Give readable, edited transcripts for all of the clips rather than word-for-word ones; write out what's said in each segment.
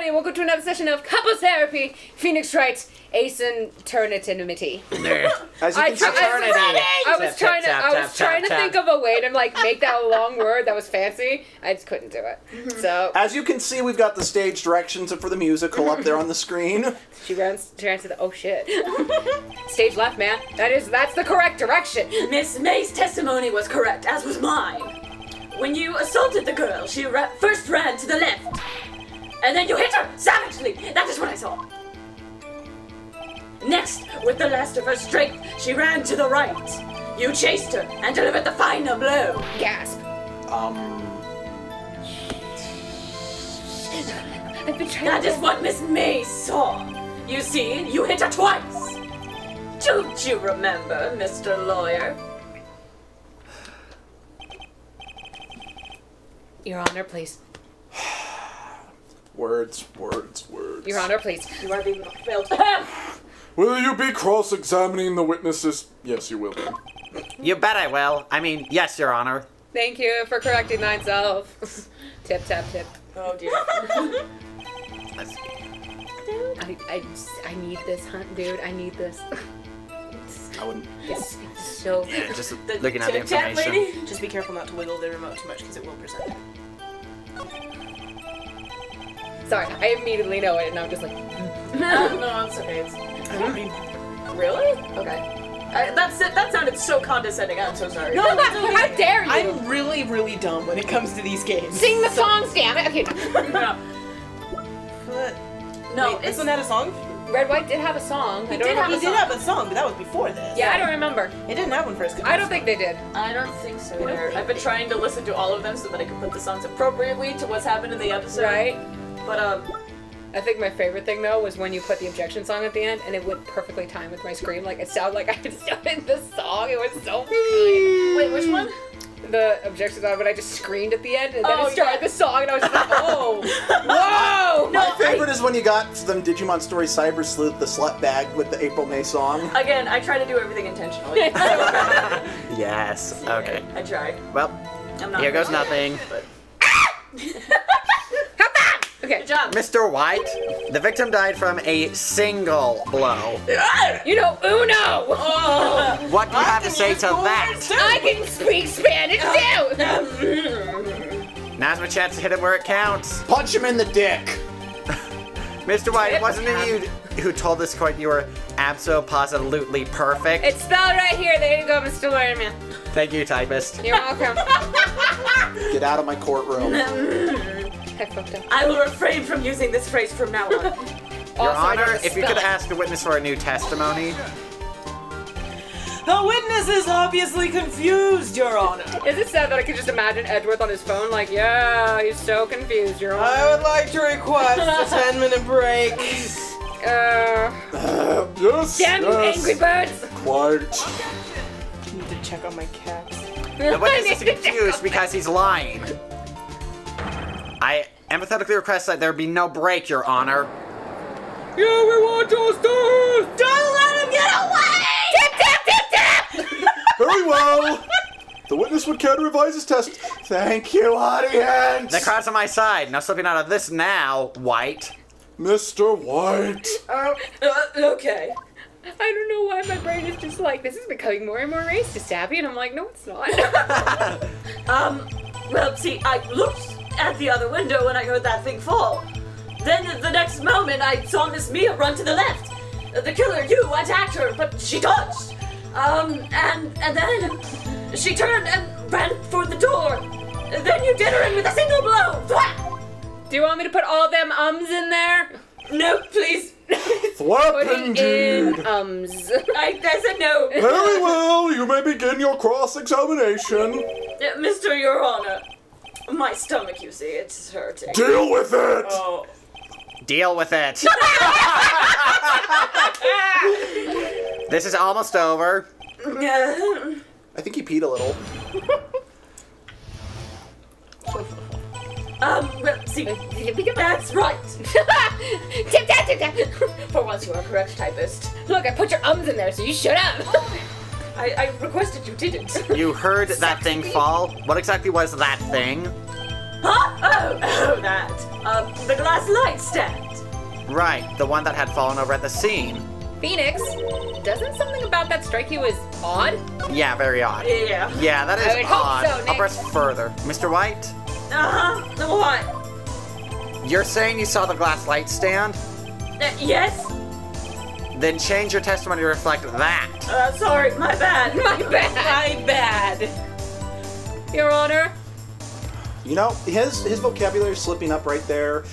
everybody, and welcome to another session of Couples Therapy. Phoenix Wright, Asynchronity. As you can see, I was trying to think of a way to like make that a long word that was fancy. I just couldn't do it. So as you can see, we've got the stage directions for the musical up there on the screen. She ran to the oh shit. Stage left, man. That's the correct direction. Miss May's testimony was correct, as was mine. When you assaulted the girl, she first ran to the left. And then you hit her savagely. That is what I saw. Next, with the last of her strength, she ran to the right. You chased her and delivered the final blow. Gasp. That is what Miss May saw. You see, you hit her twice. Don't you remember, Mr. Lawyer? Your Honor, please. Words. Your Honor, please. You are being failed. Will you be cross-examining the witnesses? Yes, you will. You bet I will. I mean, yes, Your Honor. Thank you for correcting myself. Tip, tap, tip. Oh dear. I need this, dude. I need this. I wouldn't. It's so. Yeah, just looking at the information. Lady? Just be careful not to wiggle the remote too much because it will present it. Sorry, I immediately know it, and I'm just like. No, it's okay. Really? Okay. That sounded so condescending. I'm so sorry. No, how dare you? I'm really, really dumb when it comes to these games. Sing the songs, damn it. Okay. No, wait, this one had a song? Red White did have a song. He did have a song, but that was before this. Yeah, I don't remember. It didn't have one first. I don't think they did. I don't think so either. I've been trying to listen to all of them so that I can put the songs appropriately to what's happened in the episode. Right? But, I think my favorite thing, though, was when you put the objection song at the end, and it went perfectly timed with my scream. Like, it sounded like I had started the song. It was so good. Wait, which one? The objection song, but I just screamed at the end, and then it started the song, and I was just like, oh, whoa! My favorite is when you got them Digimon Story Cyber Sleuth, the slut bag with the April May song. Again, I try to do everything intentionally. Yes, okay. I try. Well, here goes nothing. But... Okay. Good job. Mr. White, the victim died from a single blow. You know, uno! Oh. What do you have to say to that? I can speak Spanish, too! Now's my chance to hit him where it counts. Punch him in the dick. Mr. White, wasn't it you who told this court you were abso-positively perfect? It's spelled right here. There you go, Mr. Lawyer Man. Thank you, typist. You're welcome. Get out of my courtroom. I fucked up. I will refrain from using this phrase from now on. Your Honor, if you could ask the witness for a new testimony. The witness is obviously confused, Your Honor. Is it sad that I could just imagine Edgeworth on his phone like, yeah, he's so confused, Your Honor. I would like to request a 10-minute break. Yes, Damn you, Angry Birds! Quiet. I need to check on my cats. The witness is confused because he's lying. I empathetically request that there be no break, Your Honor. Yeah, we want justice! Don't let him get away! Tip, tap, tip, tap! Very well. The witness would care to revise his test. Thank you, audience. The crowd's on my side. No slipping out of this now, White. Mr. White. Okay. I don't know why my brain is just like, this is becoming more and more racist, Abby, and I'm like, no, it's not. Well, see, I looked at the other window when I heard that thing fall. Then the next moment, I saw Miss Mia run to the left. The killer, you, attacked her, but she dodged. And then she turned and ran for the door. Then you did her in with a single blow. Thwap! Do you want me to put all them ums in there? No, please. Thwap Putting indeed. in ums. I said no. Very well, you may begin your cross-examination. Mr. Your Honor, my stomach, you see, it's hurting. Deal with it! Oh. Deal with it. This is almost over. I think he peed a little. Well, see, that's right. Tip, tap, tip, tap. For once, you are correct, typist. Look, I put your ums in there, so you shut up. I requested you didn't. You heard that thing fall? What exactly was that thing? Huh? Oh, that. The glass light stand. Right, the one that had fallen over at the scene. Phoenix, doesn't something about that strike you as odd? Yeah, very odd. Yeah. Yeah, that I is would hope odd. so, Nick. I'll press further. Mr. White, What? you're saying you saw the glass light stand? Yes? Then change your testimony to reflect that. Sorry, my bad. My bad. My bad. Your Honor. You know, his vocabulary slipping up right there.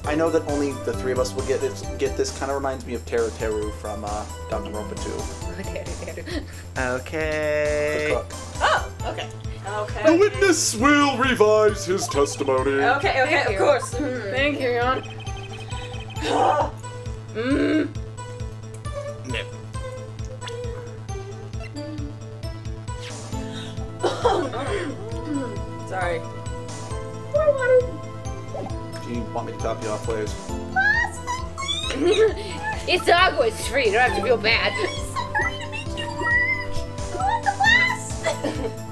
I know that only the three of us will get this. Kind of reminds me of Teru Teru from Danganronpa 2. Okay. The cook. Oh, okay. Okay. The witness will revise his testimony. Okay, Thank of you. course. Thank you, Your Honor. Sorry. Do you want me to top you off, please? It's agua, it's free. You don't have to feel bad.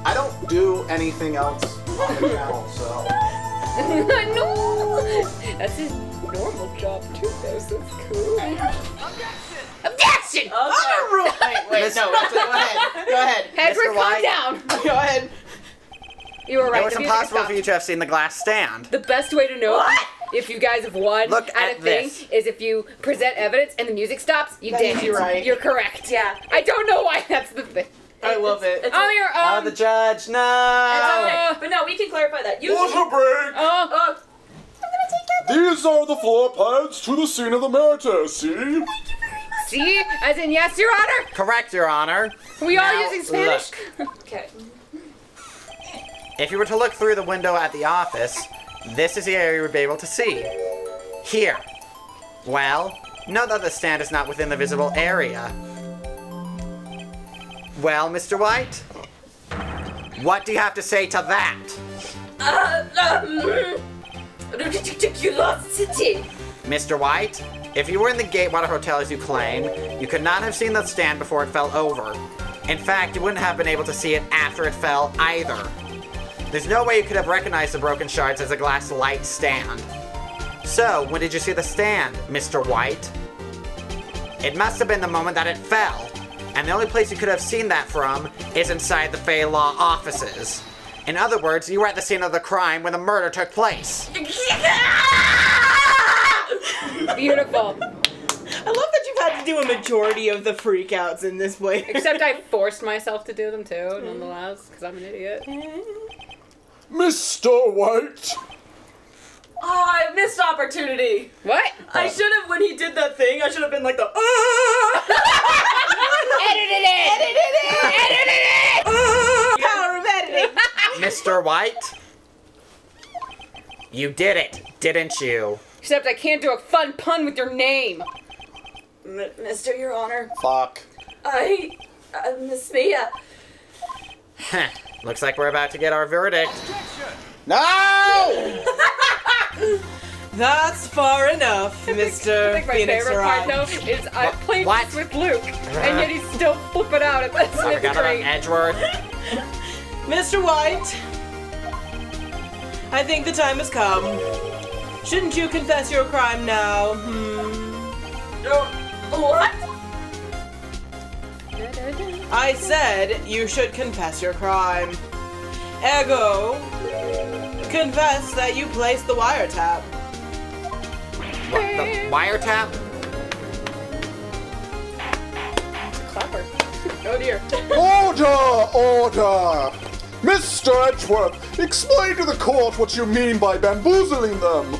I don't do anything else on the channel, so. No! That's his normal job, too, though, so it's cool. Objection! Alright, wait, no, actually, go ahead. Go ahead. Edward, Mr. calm White. down. Go ahead. You were right. It was the music impossible stopped. for you to have seen the glass stand. The best way to know if you guys have won Look at at a thing this. is if you present evidence and the music stops, you That did is it. right. You're correct. Yeah. I don't know why that's the thing. I love it. Oh, you're Oh, the judge, no! It's okay. But no, we can clarify that. You. Water break! Oh, These are the floor plans to the scene of the murder, see? see? As in, yes, Your Honor? Correct, Your Honor. We are Now, using Spanish? Okay. If you were to look through the window at the office, this is the area you would be able to see. Here. Well, note that the stand is not within the visible area. Well, Mr. White? What do you have to say to that? Ridiculosity. Mr. White, if you were in the Gatewater Hotel as you claim, you could not have seen the stand before it fell over. In fact, you wouldn't have been able to see it after it fell either. There's no way you could have recognized the broken shards as a glass light stand. So, when did you see the stand, Mr. White? It must have been the moment that it fell. And the only place you could have seen that from is inside the Fey Law offices. In other words, you were at the scene of the crime when the murder took place. Beautiful. I love that you've had to do a majority of the freakouts in this way. Except I forced myself to do them too, nonetheless, because I'm an idiot. Mr. White! Oh, I missed opportunity. What? I should have, when he did that thing, I should have been like the. Edit it! Power of editing. Mr. White? You did it, didn't you? Except I can't do a fun pun with your name. Mr. Your Honor, Fuck. Miss Mia. Heh, looks like we're about to get our verdict. No! That's far enough, I Mr. think my Phoenix favorite part Wright. though is I played What? this with Luke, and yet he's still flipping out at this. I It's forgot about great. Edgeworth. Mr. White, I think the time has come. Shouldn't you confess your crime now? What? I said you should confess your crime. Ergo, confess that you placed the wiretap. What, the wiretap? Clapper. Oh dear. Order! Mr. Edgeworth, explain to the court what you mean by bamboozling them.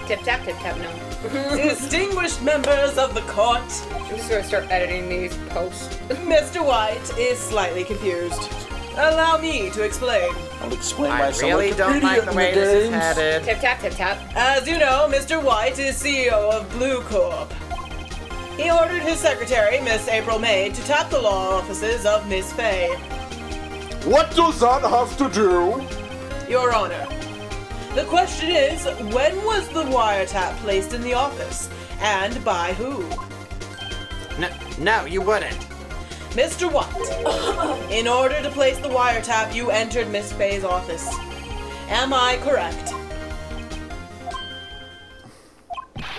Tip tap, no. Distinguished members of the court, I'm just gonna start editing these posts. Mr. White is slightly confused. Allow me to explain. I'll explain I myself really don't like the way this is headed. Tip tap. As you know, Mr. White is CEO of Blue Corp. He ordered his secretary, Miss April May, to tap the law offices of Miss Fay. What does that have to do? Your Honor, the question is, when was the wiretap placed in the office? And by who? No, you wouldn't. Mr. White, in order to place the wiretap, you entered Miss Fay's office. Am I correct?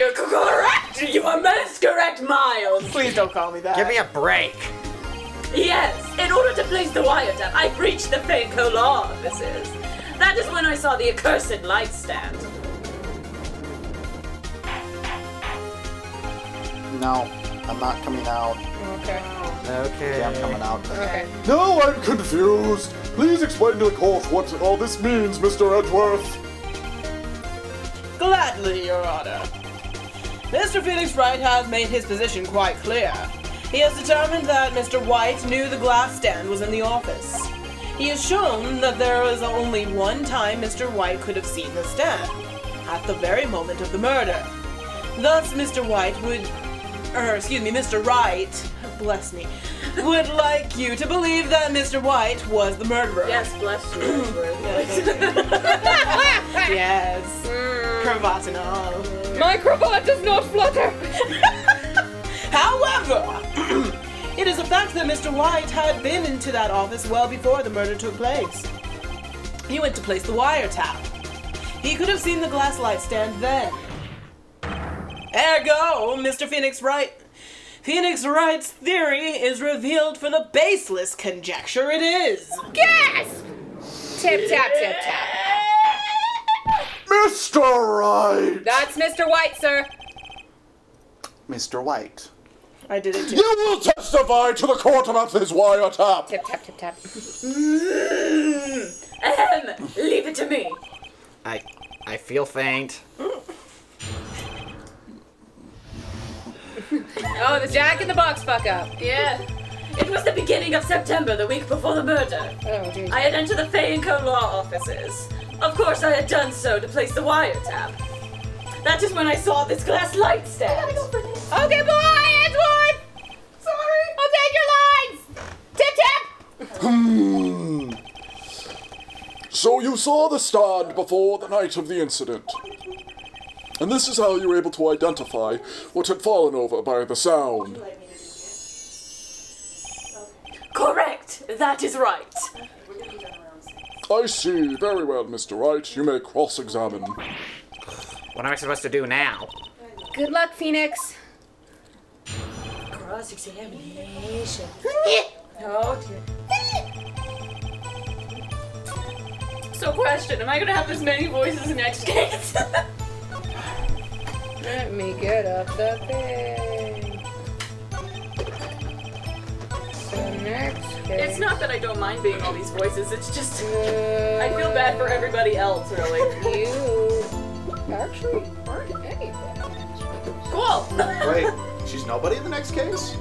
Correct! You are most correct, Miles! Please don't call me that. Give me a break. Yes, in order to place the wiretap, I breached the Fayeco law offices. That is when I saw the accursed light stand. No, I'm not coming out. Okay. Okay. Yeah, I'm coming out. Okay. Now I'm confused. Please explain to the court what all this means, Mr. Edgeworth. Gladly, Your Honor. Mr. Phoenix Wright has made his position quite clear. He has determined that Mr. White knew the glass stand was in the office. He has shown that there was only one time Mr. White could have seen the stand, at the very moment of the murder. Thus, Mr. Wright, bless me, would like you to believe that Mr. White was the murderer. Yes, bless you. Yes. Cravat and all. My cravat does not flutter! However, it is a fact that Mr. White had been into that office well before the murder took place. He went to place the wiretap. He could have seen the glass light stand then. Ergo, Mr. Phoenix Wright. Phoenix Wright's theory is revealed for the baseless conjecture it is. Gasp! Tip tap, tip tap. Mr. Wright! That's Mr. White, sir. Mr. White. I did it too. You will testify to the court about this wiretap. Tip tap, tip tap. Leave it to me. I feel faint. Oh, the Jack in the Box fuck up. Yeah. It was the beginning of September, the week before the murder. Oh, jeez. I had entered the Fayeco law offices. Of course, I had done so to place the wiretap. That is when I saw this glass light stand. Okay, boy, Edgeworth! Sorry. I'll take your lines! Tip tap! So you saw the stand before the night of the incident. And this is how you were able to identify what had fallen over by the sound. Correct. That is right. I see. Very well, Mr. Wright. You may cross-examine. What am I supposed to do now? Good luck, Phoenix. Cross-examination. Oh dear. So question, am I gonna have as many voices next case? Let me get up the thing. So next case. It's not that I don't mind being all these voices, it's just I feel bad for everybody else, really. You actually aren't anything. Cool! Wait, she's nobody in the next case?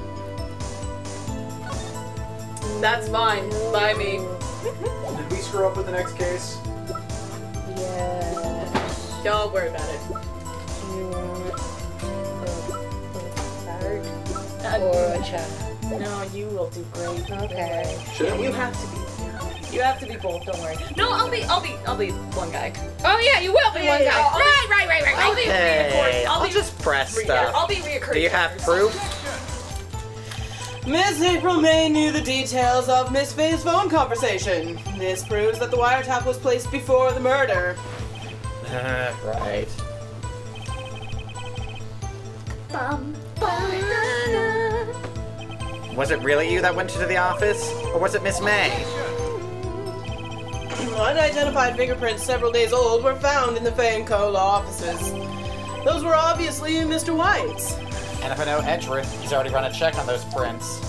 That's fine, by me. Did we screw up with the next case? Yes. Don't worry about it. You want a card or a child? No, you will do great. Okay. You have to be. You have to be both, don't worry. No, I'll be one guy. Oh yeah, you will be one guy. Right. I'll be Okay, reoccurring. I'll just press stuff. I'll be reoccurring. Do you have proof? Miss April May knew the details of Miss Faye's phone conversation. This proves that the wiretap was placed before the murder. Right. Was it really you that went to the office? Or was it Miss May? Unidentified fingerprints several days old were found in the Fayeco law offices. Those were obviously Mr. White's. And if I know Edgeworth, he's already run a check on those prints.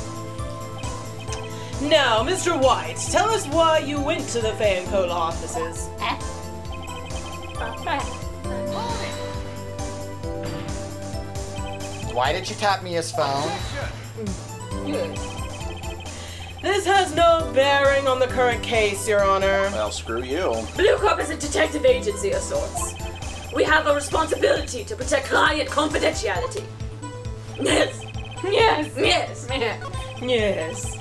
Now, Mr. White, tell us why you went to the Fayeco law offices. Why did you tap Mia's phone? This has no bearing on the current case, Your Honor. Well, screw you. Blue Corp is a detective agency of sorts. We have a responsibility to protect client confidentiality. Yes. Yes. Yes. Yes.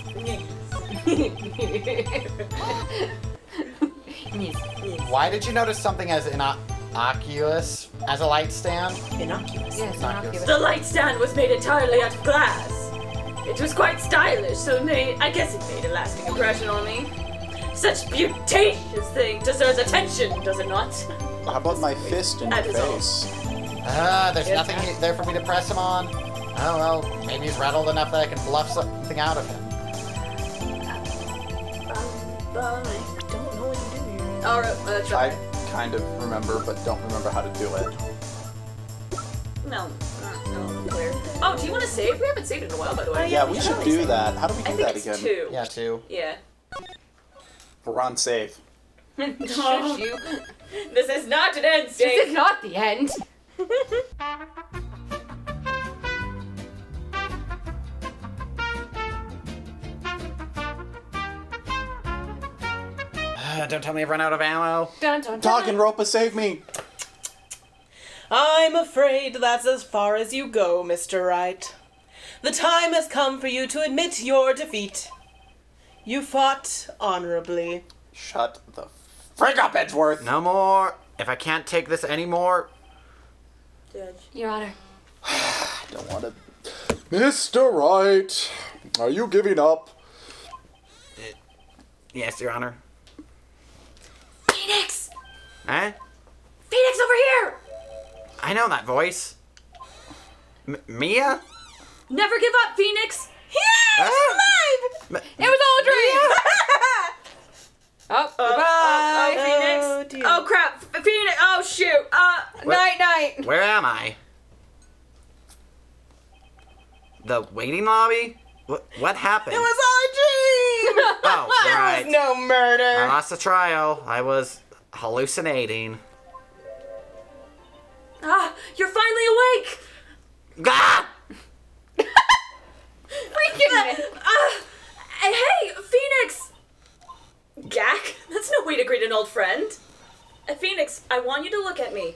Why did you notice something as innocuous as a light stand? Innocuous. Yes, innocuous. The light stand was made entirely out of glass. It was quite stylish, so I guess it made a lasting impression on me. Such beauticious thing deserves attention, does it not? How about my fist in That your is all. face? There's nothing there for me to press him on. Oh, well, maybe he's rattled enough that I can bluff something out of him. I don't know what to do here. Alright, that's I right. kind of remember, but don't remember how to do it. No, clear. Oh, do you want to save? We haven't saved in a while, by the way. Yeah, we should do that. How do we I do think that it's again? 2. Yeah, 2. Yeah. We're on save. Shush you. This is not an end This state. is not the end. Don't tell me I've run out of ammo. Dun, dun, dun. Talking Ropa, save me! I'm afraid that's as far as you go, Mr. Wright. The time has come for you to admit your defeat. You fought honorably. Shut the frick up, Edgeworth! No more. If I can't take this anymore. Judge. Your Honor. I don't want to... Mr. Wright, are you giving up? Yes, Your Honor. Phoenix! Eh? Phoenix, over here! I know that voice. Mia? Never give up, Phoenix! Alive! It was all a dream! Oh, goodbye! Phoenix! Oh, dear. Oh, crap! Phoenix! Oh, shoot! Night, night! Where am I? The waiting lobby? What happened? It was all a dream! Oh, There right. was no I murder. lost the trial. I was hallucinating. You're finally awake! Ah! Freaking Hey, Phoenix! Gak? That's no way to greet an old friend. Phoenix, I want you to look at me.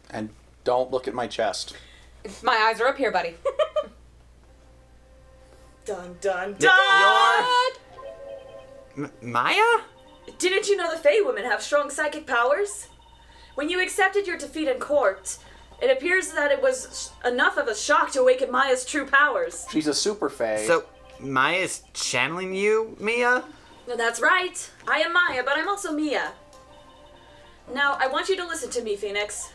And don't look at my chest. My eyes are up here, buddy. Dun dun You're... dun! Maya? Didn't you know the Fey women have strong psychic powers? When you accepted your defeat in court, it appears that it was enough of a shock to awaken Maya's true powers. She's a super fae. So, Maya's channeling you, Mia? No, that's right. I am Maya, but I'm also Mia. Now, I want you to listen to me, Phoenix.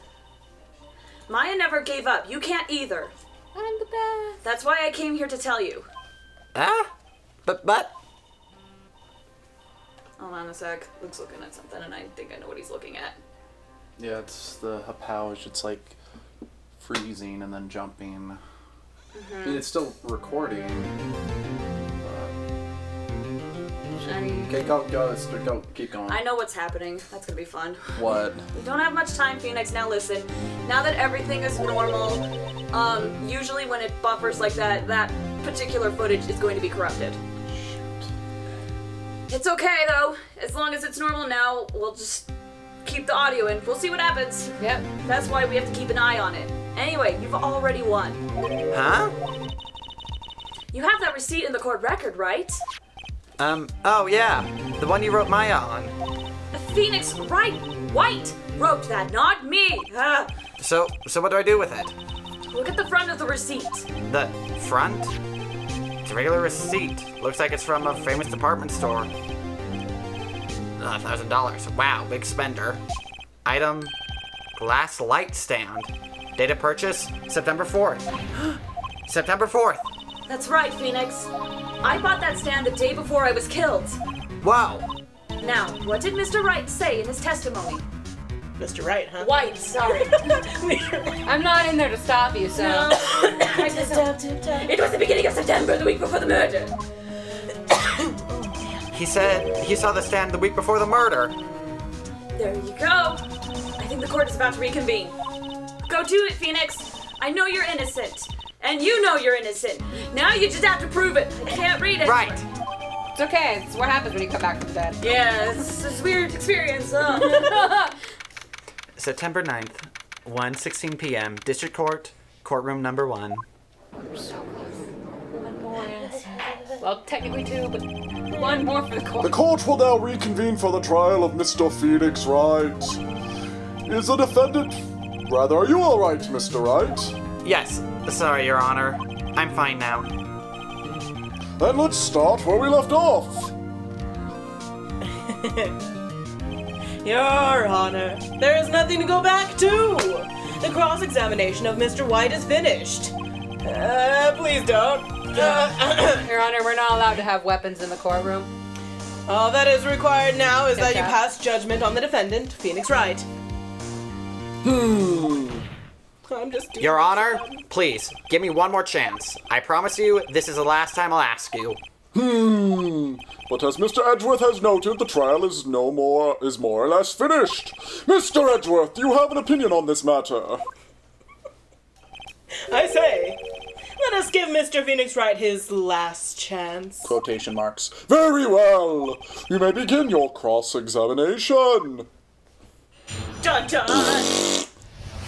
Maya never gave up. You can't either. I'm the best. That's why I came here to tell you. Ah? But... Hold on a sec. Luke's looking at something, and I think I know what he's looking at. Yeah, it's the Hapouch. It's like freezing and then jumping. I mean, it's still recording. Okay, go, keep going. I know what's happening. That's gonna be fun. What? We don't have much time, Phoenix. Now listen. Now that everything is normal, usually when it buffers like that, that particular footage is going to be corrupted. It's okay though. As long as it's normal now, we'll just keep the audio in. We'll see what happens. Yep. That's why we have to keep an eye on it. Anyway, you've already won. Huh? You have that receipt in the court record, right? Oh yeah. The one you wrote Maya on. Phoenix Wright wrote that, not me. So what do I do with it? Look at the front of the receipt. The front? It's a regular receipt. Looks like it's from a famous department store. $1,000. Wow, big spender. Item, glass light stand. Date of purchase, September 4th. September 4th. That's right, Phoenix. I bought that stand the day before I was killed. Wow. Now, what did Mr. Wright say in his testimony? Mr. Wright, huh? White, sorry. I'm not in there to stop you, so. It was the beginning of September, the week before the murder. He said he saw the stand the week before the murder. There you go. I think the court is about to reconvene. Go do it, Phoenix. I know you're innocent. And you know you're innocent. Now you just have to prove it. I can't read it. Right. It's okay. It's what happens when you come back from the dead. Yeah, it's a weird experience. September 9th, 1:16 p.m. District Court, courtroom number 1. One more. Well, technically 2, but one more for the The court. court will now reconvene for the trial of Mr. Phoenix Wright. Is the defendant... Rather, are you all right, Mr. Wright? Yes. Sorry, Your Honor. I'm fine now. Then let's start where we left off. Your Honor, there is nothing to go back to. the cross-examination of Mr. White is finished. Please don't. Your Honor, we're not allowed to have weapons in the courtroom. All that is required now is that you Okay. pass judgment on the defendant, Phoenix Wright. I'm just... Your Honor, please, give me one more chance. I promise you, this is the last time I'll ask you. But as Mr. Edgeworth has noted, the trial is more or less finished. Mr. Edgeworth, do you have an opinion on this matter? I say, let us give Mr. Phoenix Wright his last chance. Quotation marks. Very well. You may begin your cross-examination. Dun dun!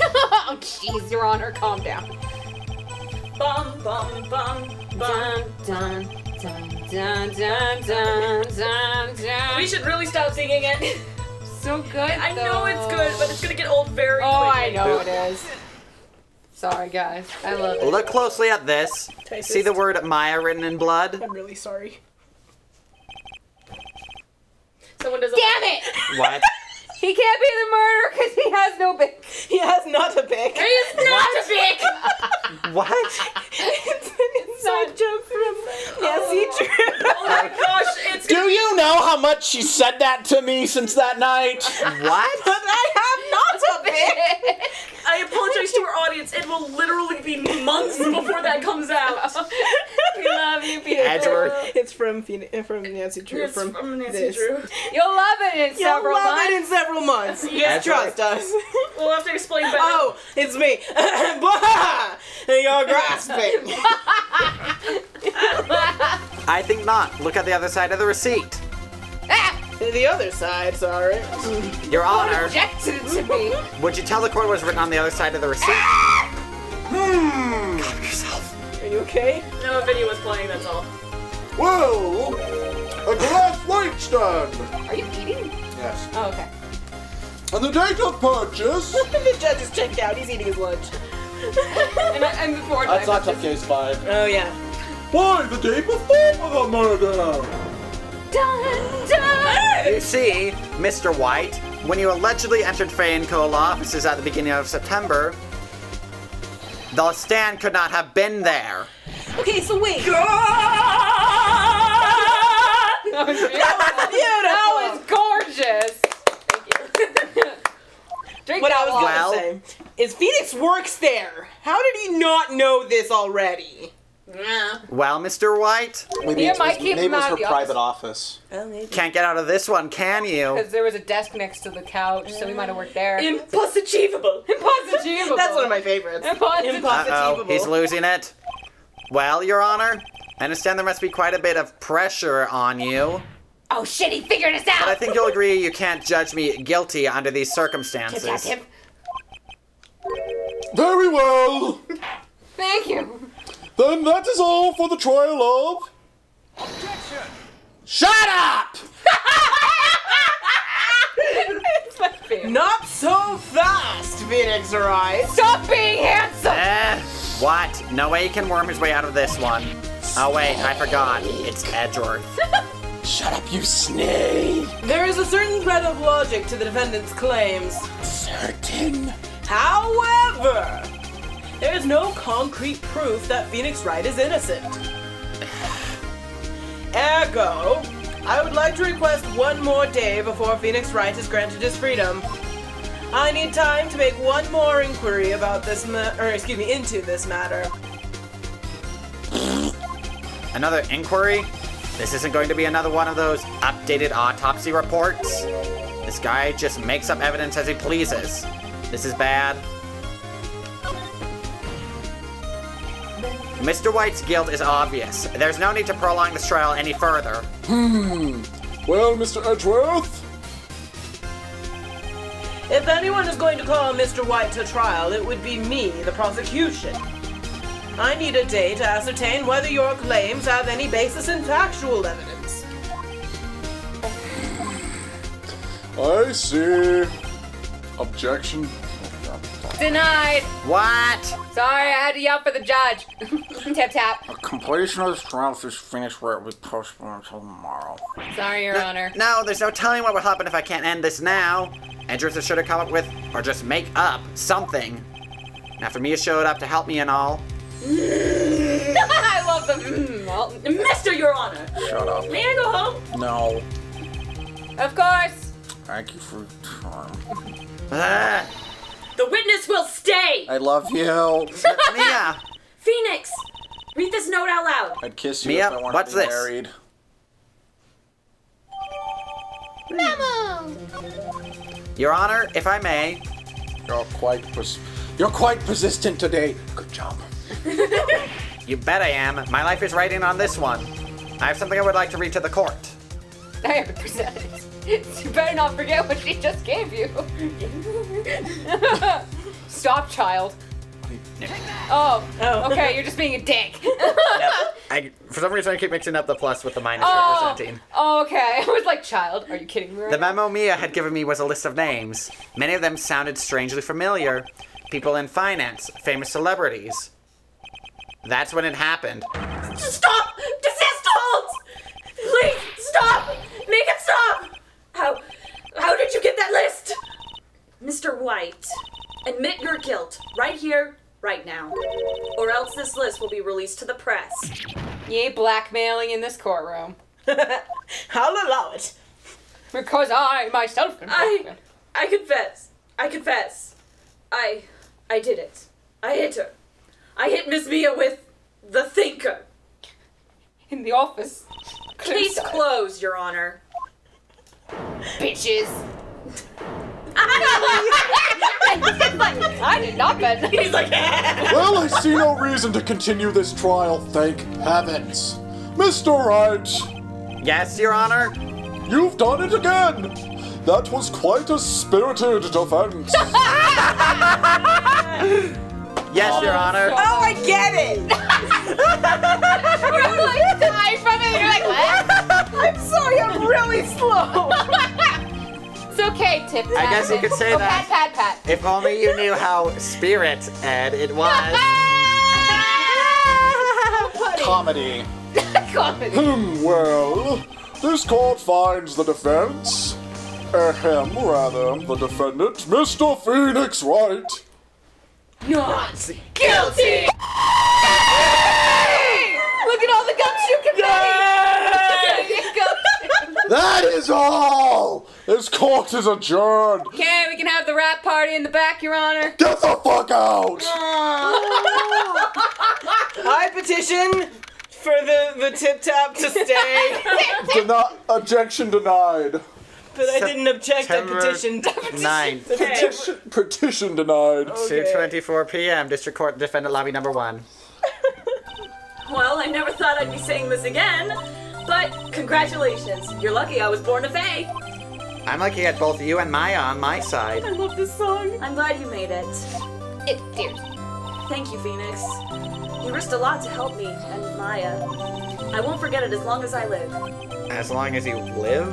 Oh, jeez, Your Honor, calm down. Bum bum bum bum. Dun, dun, dun, dun, dun, dun, dun. We should really stop singing it. So good, I know though. it's good, but it's gonna get old very Oh, I quickly. know it is. Sorry, guys. I love it. Look closely at this. See the word Maya written in blood? I'm really sorry. Someone does. Damn it! What? He can't be the murderer because he has no big. He has not a pick. He's not a big. What? It's an inside joke from Nancy Drew. Oh my gosh, it's Do you know how much she said that to me since that night? What? But I have not a pick. I apologize to our audience. It will literally be months before that comes out. We love you, Peter. Edgeworth. It's from Nancy Drew. It's from Nancy this. Drew. You'll love it in You'll several love months. it in several months. Yes, Edgeworth. trust us. We'll have to explain better. Oh, it's me. Blah! You're grasping. I think not. Look at the other side of the receipt. The other side, sorry. Your Honor, Objected it to me. would you tell the court what was written on the other side of the receipt? Calm yourself. Are you okay? No video was playing, that's all. Well, a glass light stand. Are you eating? Yes. Oh, okay. And the date of purchase. The judge is checked out. He's eating his lunch. And before That's not tough case 5. Oh, yeah. Why, the day before the murder? Dun, dun. You see, Mr. White, when you allegedly entered Fay and Cole offices at the beginning of September, the stand could not have been there. Okay, so wait. That was gorgeous. Thank you. Drink What that I was water. Well- gonna say is Phoenix works there. How did he not know this already? Well, Mr. White, Maybe You it might was, keep maybe him it was out her of the private office. Well, maybe. can't get out of this one, can you? Because there was a desk next to the couch, so we might have worked there. Impossible. Impossible. That's one of my favorites. Impossible. Uh-oh, he's losing it. Well, Your Honor, I understand there must be quite a bit of pressure on you, Oh shit, he figured us but I out. think you'll agree you can't judge me guilty under these circumstances. Tip. Very well. Thank you. Then that is all for the trial of... Shut up! It's my favorite. Not so fast, Phoenix Wright. Stop being handsome. What? No way he can worm his way out of this one. Oh wait, I forgot. It's Edgeworth. Shut up, you snake! There is a certain thread of logic to the defendant's claims. Certain. However, there is no concrete proof that Phoenix Wright is innocent. Ergo, I would like to request one more day before Phoenix Wright is granted his freedom. I need time to make one more inquiry about this into this matter. Another inquiry? This isn't going to be another one of those updated autopsy reports. This guy just makes up evidence as he pleases. This is bad. Mr. White's guilt is obvious. There's no need to prolong this trial any further. Well, Mr. Edgeworth, If anyone is going to call Mr. White to trial, it would be me, the prosecution. I need a day to ascertain whether your claims have any basis in factual evidence. I see. Objection. Denied. What? Sorry, I had to yell for the judge. Tap tap. Completion of this trial is finished where it will be postponed until tomorrow. Sorry, Your Honor. No, there's no telling what will happen if I can't end this now. Edgeworth should have come up with, or just make up, something. After Mia showed up to help me and all. I love the well, Mr. Your Honor, Shut up. may I go home? No. of course. Thank you for. Ah, The witness will stay! I love you. Mia! Phoenix, read this note out loud. I'd kiss you Mia, if I wanted what's to be this? married. Your Honor, if I may. You're quite persistent today. Good job. You bet I am. My life is writing on this one. I have something I would like to read to the court. I have it presented. You better not forget what she just gave you. Stop, child. Oh, okay, you're just being a dick. For some reason, I keep mixing up the plus with the minus Oh, representing. okay. I was like, child, are you kidding me right The now? memo Mia had given me was a list of names. Many of them sounded strangely familiar. People in finance, famous celebrities. That's when it happened. Stop! Desist holds! Please, stop! Make it stop! How did you get that list? Mr. White, admit your guilt right here, right now. Or else this list will be released to the press. You ain't blackmailing in this courtroom. I'll allow it. Because I myself am blackmailed. I confess. I did it. I hit her. I hit Miss Mia with the thinker. In the office. Case closed, Your Honor. Bitches. I did not bet. He's like, Well, I see no reason to continue this trial, thank heavens. Mr. Wright, Yes, Your Honor? you've done it again. That was quite a spirited defense. Yes, Your Honor. Oh, I get it! You're like die from it. You're like, what? I'm sorry, I'm really slow. It's okay, Tip. I guess you could say that. Pat. If only you knew how spirit Ed it was. Comedy. Comedy. Well, this court finds the defense. The defendant, Mr. Phoenix Wright. Not guilty. Look at all the gumshoe confetti. That is all! This court is adjourned. Okay, we can have the rap party in the back, Your Honor. Get the fuck out! I petition for the tip tap to stay, Objection denied. but I didn't object. I September petitioned. 9th, Petition denied. 2:24 p.m. District Court Defendant Lobby Number 1. well, I never thought I'd be saying this again, but congratulations. You're lucky I was born a fae. I'm lucky I had both you and Maya on my side. I love this song. I'm glad you made it. Dear. Thank you, Phoenix. You risked a lot to help me and Maya. I won't forget it as long as I live. As long as you live?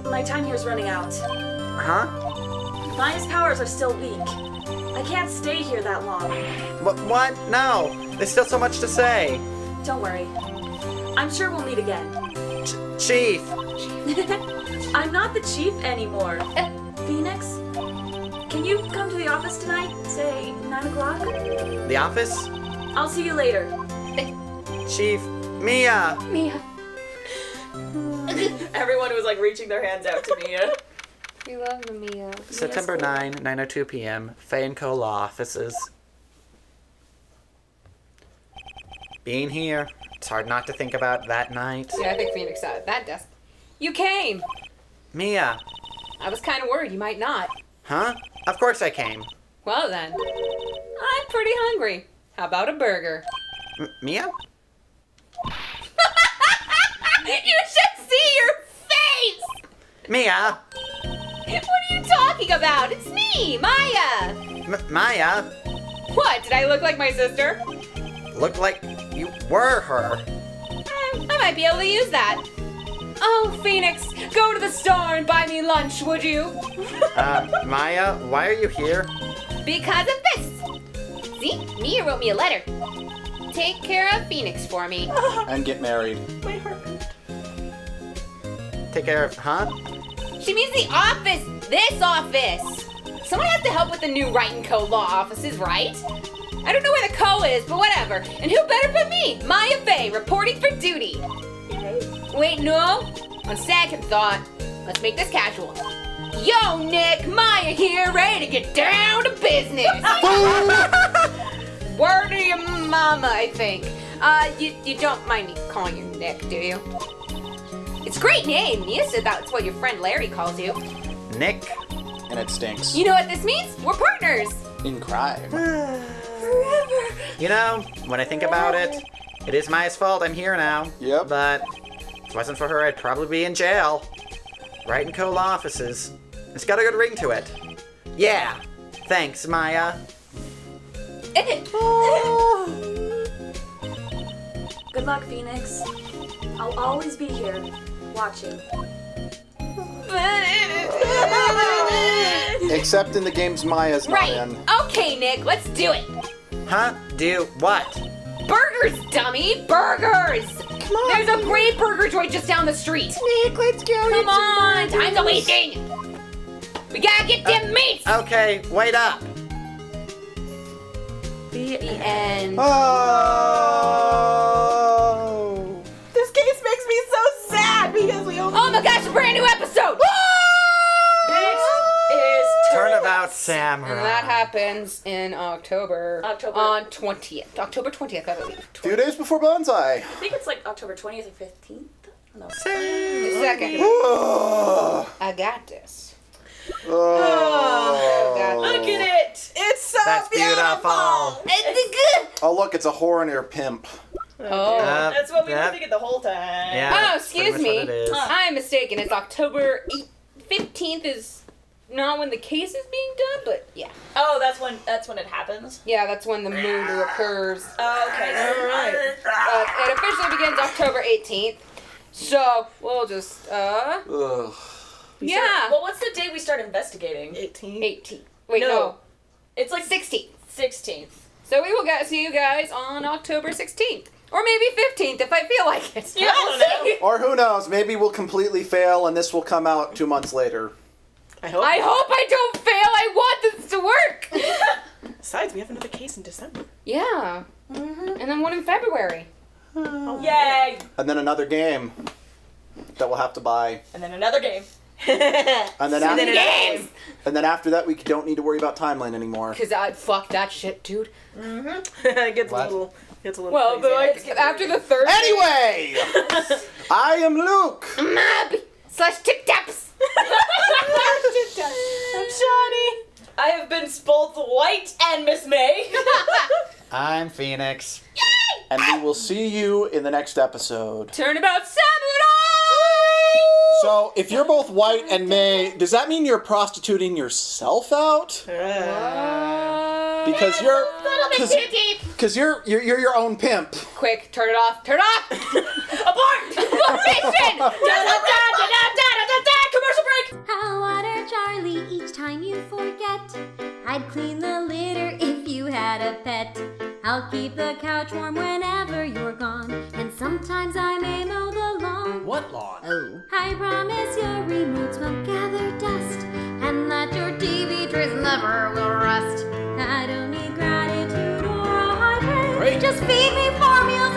My time here's running out. Huh? Maya's powers are still weak. I can't stay here that long. What? No. There's still so much to say. Don't worry. I'm sure we'll meet again. Chief. I'm not the chief anymore. Phoenix, can you come to the office tonight? Say 9 o'clock? The office? I'll see you later. Chief. Mia. Mia. Everyone was like reaching their hands out to Mia. We love the Mia. September 9, 9:02 p.m. Faye & Co. Law Offices. Being here, it's hard not to think about that night. Yeah, I think Phoenix sat at that desk. You came. Mia. I was kind of worried you might not. Huh? Of course I came. Well then, I'm pretty hungry. How about a burger? Mia? You should see your face! Mia? What are you talking about? It's me, Maya! Maya? What, did I look like my sister? Looked like you were her. I might be able to use that. Oh, Phoenix, go to the store and buy me lunch, would you? Maya, why are you here? Because of this. See, Mia wrote me a letter. Take care of Phoenix for me. And get married. My heart. Take care of, huh? She means the office. This office. someone has to help with the new Wright & Co. law offices, right? I don't know where the Co. is, but whatever. And who better but me, Maya Fey, reporting for duty. Wait, no? On second thought, let's make this casual. Yo, Nick, Maya here, ready to get down to business. Word to your mama, I think. You don't mind me calling you Nick, do you? It's a great name. Mia said that's what your friend Larry calls you. Nick. And it stinks. You know what this means? We're partners. In crime. Forever. You know, when I think about it, it is Maya's fault I'm here now. Yep. But if it wasn't for her, I'd probably be in jail. Wright & Co. law offices. It's got a good ring to it. Yeah. Thanks, Maya. Good luck, Phoenix. I'll always be here, watching. Except in the games Maya's not Right. in. Okay, Nick, let's do it. Huh? Do what? Burgers, dummy! Burgers! Come on. There's a great burger joint just down the street. Nick, let's go. Come on, time's a wasting. We gotta get them meats. Okay, wait up. The end. Oh. This case makes me so sad because we only. Oh my gosh, a brand new episode! Next is Turnabout Samurai. And that happens in October. On 20th. October 20th, I believe. A few days before Bonsai. I think it's like October 20th or 15th. No. Second. I got this. Oh. Look at it! It's so That's beautiful. It's good. Oh, look, it's a whore and her pimp. Oh. That's what we were thinking the whole time. Yeah. Oh, that's pretty excuse much me. what it is. I'm mistaken. It's October 15th is not when the case is being done, but yeah. Oh, that's when it happens. Yeah, that's when the murder occurs. Oh, okay. All right. It officially begins October 18th. So, we'll just, Ugh. yeah. Well, what's the date we start investigating? 18. 18th. Wait, No. no. It's like 16th. 16th. So we will see you guys on October 16th. Or maybe 15th if I feel like it. Yeah, I don't know. Or who knows, maybe we'll completely fail and this will come out 2 months later. I hope. I hope I don't fail. I want this to work. Besides, we have another case in December. Yeah. And then one in February. Yay! And then another game that we'll have to buy. And then another game. And then, after, Games! and then after that, we don't need to worry about timeline anymore. Because I'd fuck that shit, dude. It gets What? a little. Well, but crazy. like, after the third Anyway! I am Luke! Mob / Tic Taps. I'm Shawnee. I have been both White and Miss May. I'm Phoenix. And we will see you in the next episode. Turnabout Samurai! So, if you're both White and May, does that mean you're prostituting yourself out? Because you're... Because you're your own pimp. Quick, turn it off. Turn it off! Abort! Mission! Commercial break! Hot water, Charlie, each time you forget. I'd clean the litter if you had a pet. I'll keep the couch warm whenever you're gone. And sometimes I may mow the lawn. What lawn? Oh, I promise your remotes won't gather dust. And that your TV trays never will rust. I don't need gratitude or a high praise. Great. Just feed me 4 meals